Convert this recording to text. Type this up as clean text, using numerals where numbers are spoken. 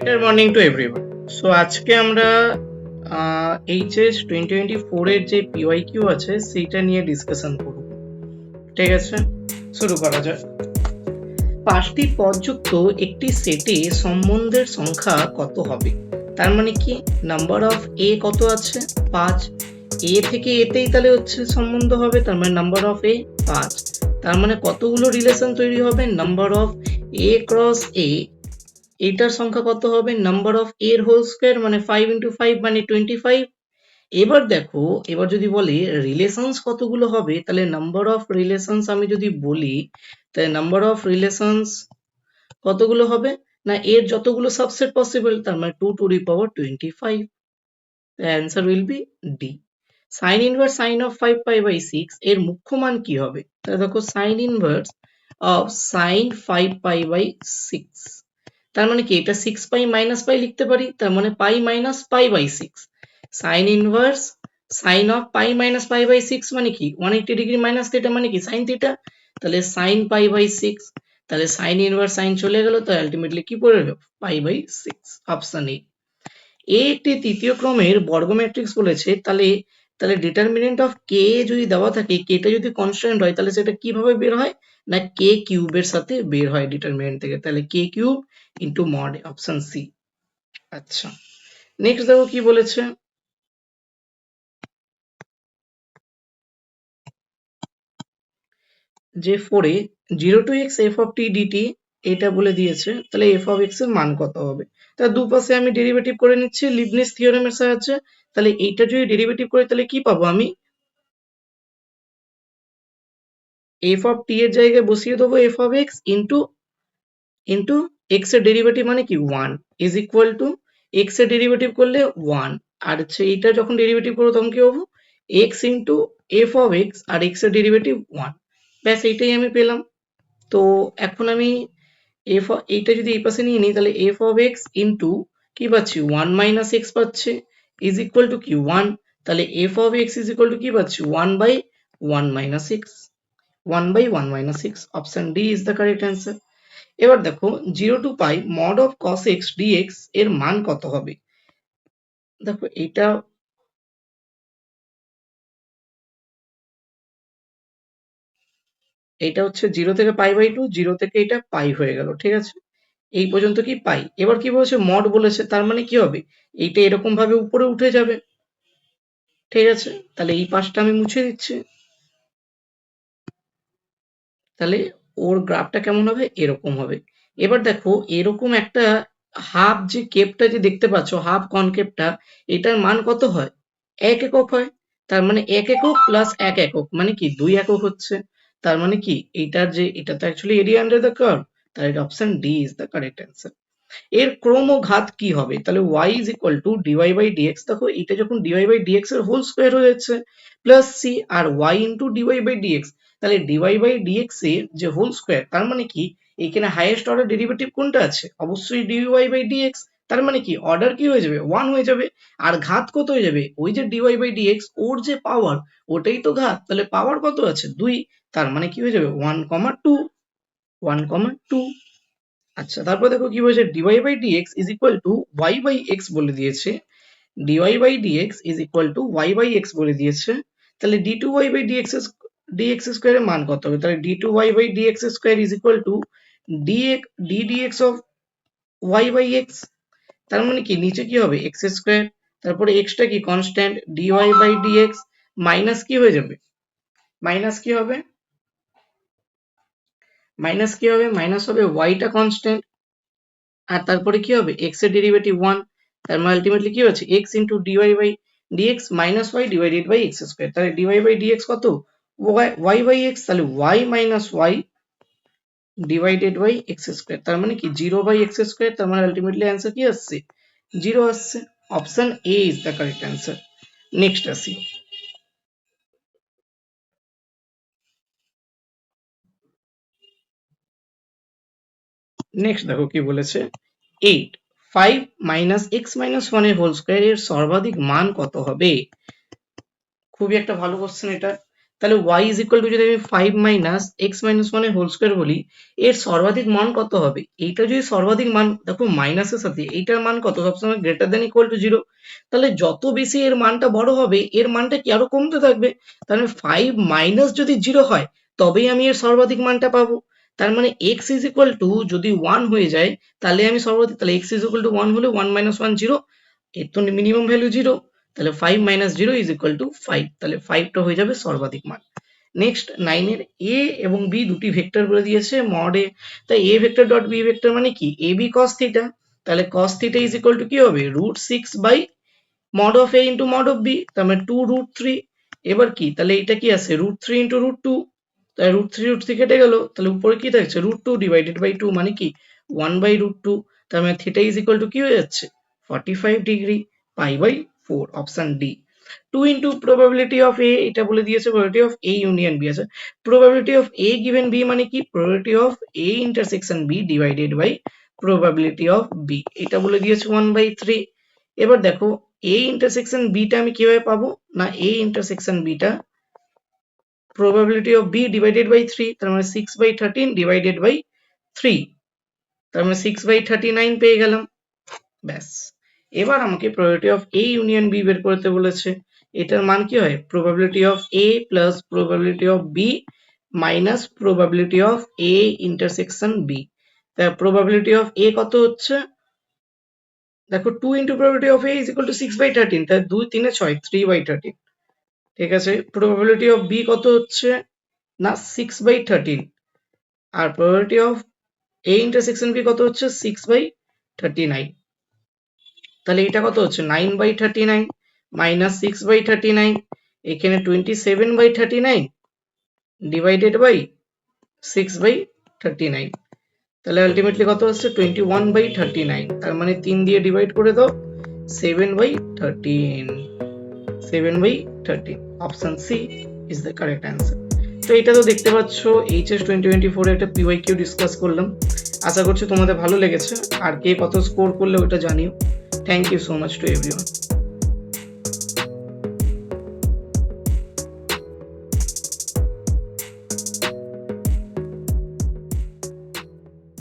Good morning to everyone. So আজকে আমরা HS 2024 এর যে PYQ আছে সেটা নিয়ে ডিসকাশন করব। ঠিক আছে, শুরু করা যাক। পাঁচটি পদযুক্ত একটি সেটে সম্বন্ধের সংখ্যা কত হবে? তার মানে কি, নাম্বার অফ এ কত আছে? 5। এ থেকে এতেই তাহলে হচ্ছে সম্বন্ধ হবে, তার মানে নাম্বার অফ এ 5। তার মানে কতগুলো রিলেশন তৈরি হবে? নাম্বার অফ এ ক্রস এ, এটার সংখ্যা কত হবে? নাম্বার অফ এর হোল স্কয়ার, মানে 5 into 5 মানে 25। এবার দেখো, এবার যদি বলে রিলেশনস কতগুলো হবে, তাহলে নাম্বার অফ রিলেশনস আমি যদি বলি, তাহলে নাম্বার অফ রিলেশনস কতগুলো হবে না, এর যতগুলো সাবসেট পসিবল, তার মানে 2 to the power 25। The answer will be D. sin inverse sin of 5 pi by 6 এর মুখ্য মান কি হবে? তাহলে দেখো sin inverse of sin 5 pi by 6, তার মানে কি, এটা 6 পাই মাইনাস পাই লিখতে পারি, তার মানে pi minus pi by 6। Sine inverse sine of pi minus pi by 6 মানে কি 180 ডিগ্রি মাইনাস থিটা, মানে কি সাইন থিটা। তাহলে সাইন পাই বাই 6, তাহলে সাইন ইনভার্স সাইন চলে গেল, তো আলটিমেটলি কি পড়ে গেল? Pi by 6, option A. একটি তৃতীয় ক্রমের বর্গ ম্যাট্রিক্স বলেছে, তাহলে তাহলে ডিটারমিনেন্ট অফ কে যদি দেওয়া থাকে, কেটা যদি কনস্ট্যান্ট হয়, তাহলে সেটা কিভাবে বের হয় না, কে কিউবের সাথে বের হয় ডিটারমিনেন্ট থেকে, তাহলে k cube into mod, option C. আচ্ছা, নেক্সট দেখো কি বলেছে, যে 4 এ 0 to x f of t dt এটা বলে দিয়েছে, তাহলে f of x এর মান কত হবে? তাহলে দুপাশে আমি ডেরিভেটিভ করে নিচ্ছি লিবনিজ থিওরেমের সাহায্যে। তাহলে এইটা যদি ডেরিভেটিভ করি, তাহলে কি পাবো আমি? f of t এর জায়গায় বসিয়ে দেবো f of x into x এর ডেরিভেটিভ মানে কি 1 ইজ ইকুয়াল টু x এর ডেরিভেটিভ করলে 1, আর হচ্ছে এইটা যখন ডেরিভেটিভ করবো তখন কি পাবো? x into f of x আর x এর ডেরিভেটিভ 1। ব্যাস, এইটাই আমি পেলাম। তো এখন আমি এইটা যদি এই পাশে নিয়ে নিই, তাহলে f of x ইন্টু কি পাচ্ছি 1 মাইনাস x পাচ্ছি ইজ ইকুয়াল টু কি 1। তাহলে f of x is equal to কি পাচ্ছি 1 by 1 minus x, 1 by 1 minus x, option D is the correct answer. এবার দেখো 0 to pi mod of cos x dx এর মান কত হবে? দেখো এটা হচ্ছে 0 থেকে পাই বাই 2, 0 থেকে এটা পাই হয়ে গেল, ঠিক আছে, এই পর্যন্ত কি পাই। এবার কি বলেছে, মড বলেছে, তার মানে কি হবে, এইটা এরকম ভাবে উপরে উঠে যাবে, ঠিক আছে। তাহলে এই পাশটা আমি মুছে দিচ্ছি, তাহলে ওর গ্রাফটা কেমন হবে, এরকম হবে। এবার দেখো এরকম একটা হাফ যে কেপটা যে দেখতে পাচ্ছ, হাফ কনকেপটা, এটার মান কত হয়? 1 একক হয়। তার মানে 1 একক প্লাস 1 একক মানে কি 2 একক হচ্ছে। তার মানে কি এটার যে, এটা তো actually area under the curve, তাহলে এটা option D is the correct answer. এর ক্রম ও ঘাত কি হবে? তাহলে y is equal to dy by dx, দেখো এটা যখন dy by dx এর হোল স্কয়ার হয়ে যাচ্ছে plus c, R y into dy by dx, তাহলে dy by dx এর যে হোল স্কয়ার, তার মানে কি এখানে হাইয়েস্ট অর্ডার ডেরিভেটিভ কোনটা আছে? অবশ্যই dy by dx, তার মানে কি অর্ডার কি হয়ে যাবে 1 হয়ে যাবে, আর ঘাত কত হয়ে যাবে? ওই যে dy by dx ওর যে পাওয়ার, ওটাই তো ঘাত, তাহলে পাওয়ার কত আছে 2, তার মানে কি হয়ে যাবে 1,2, 1,2। আচ্ছা, তারপর দেখো কি বলেছে, dy by dx is equal to y by x বলে দিয়েছে, dy by dx is equal to y by x বলে দিয়েছে। তাহলে d2y by dx স্কয়ার এর মান কত হবে? তাহলে d2y by dx square is equal to ddx of y by x, তার মানে কি নিচে কি হবে x স্কয়ার, তারপরে x টা কি constant, dy by dx minus কি হয়ে যাবে, মাইনাস কি হবে, মাইনাস হবে y টা কনস্ট্যান্ট, আর তারপরে কি হবে x এর ডেরিভেটিভ 1, তার মানে আলটিমেটলি কি হচ্ছে x into dy by dx minus y divided by x square. তাহলে dy বাই dx কত? y বাই x, তাহলে y minus y divided by x square, তার মানে কি 0 বাই x স্কয়ার, তার মানে আলটিমেটলি অ্যান্সার কি আসছে 0 আসছে, option A is the correct answer. Next আসি, নেক্সট দেখো কি বলেছে, 8 5 মাইনাস x মাইনাস 1 এর হোল স্কয়ার এর সর্বাধিক মান কত হবে? খুবই একটা ভালো কোশ্চেন এটা। তাহলে y ইজ ইকুয়াল টু যদি আমি 5 মাইনাস x মাইনাস 1 এর হোল স্কয়ার বলি, এর সর্বাধিক মান কত হবে? এইটা যদি সর্বাধিক মান, দেখো মাইনাসের সাথে এইটার মান কত, সবসময় গ্রেটার দ্যান ইকুয়াল টু 0। তাহলে যত বেশি এর মানটা বড় হবে, এর মানটা কি আরো কমতে থাকবে। তাহলে 5 মাইনাস যদি 0 হয়, তবেই আমি এর সর্বাধিক মানটা পাবো। তার মানে x ইজ ইকুয়াল টু যদি 1 হয়ে যায়, তাহলে আমি সর্বাধিক, তাহলে x ইজ ইকুয়াল টু 1 হলে 1 মাইনাস 1 0, এর তো মিনিমাম ভ্যালু 0। তাহলে 5 মাইনাস 0 ইজ ইকুয়াল টু 5, তাহলে 5 টা হয়ে যাবে সর্বাধিক মান। নেক্সট 9 এর a এবং b দুটি ভেক্টর বলে দিয়েছে মড a। তাই a vector dot b vector মানে কি, ab cos থিটা। তাহলে cos theta is equal to কি হবে, √6 by mod of a into mod of b, তার মানে 2√3। এবার কি, তাহলে এটা কি আছে, √3 ইন্টু √2, তাহলে √3 কেটে গেল, তাহলে উপরে কি থাকছে, √2 ডিভাইডেড বাই 2 মানে কি 1 বাই √2। তার মানে থিটা ইজ ইকুয়াল টু কি হয়ে যাচ্ছে, 45 degree, pi by 4, option D. 2 into probability of A, এটা বলে দিয়েছে probability of A union B আছে। Probability of A given B মানে কি, probability of A intersection B divided by probability of B, এটা বলে দিয়েছে 1/3। এবার দেখো এ ইন্টারসেকশন বি টা আমি কিভাবে পাবো, না এ ইন্টারসেকশন বি টা probability of b divided by 3, তার মানে 6/13 divided by 3, তার মানে 6/39 পেয়ে গেলাম, ব্যাস। এবার আমাকে probability of a union b বের করতে বলেছে। এটার মান কি হয়, probability of a plus probability of b minus probability of a intersection b। তা probability of a কত হচ্ছে, দেখো 2 into probability of a is equal to 6/13, তাহলে 2 3 6, 3/13। ঠিক আছে, probability of b কত হচ্ছে না 6/13, আর probability of a intersection b কত হচ্ছে 6/39। তাহলে এটা কত হচ্ছে 9/39 মাইনাস 6/39, এখানে 27/39 ডিভাইডেড বাই 6/39, তাহলে আলটিমেটলি কত হচ্ছে 21/39। তার মানে 3 দিয়ে ডিভাইড করে দাও, 7/13, 7/13, option C is the correct answer. তো এটা তো দেখতে পাচ্ছ এইচএস 2024 এ একটা পিওয়াইকিউ ডিসকাস করলাম। আশা করছি তোমাদের ভালো লেগেছে, আর কে কত স্কোর করলে ওটা জানিও। Thank you so much to everyone.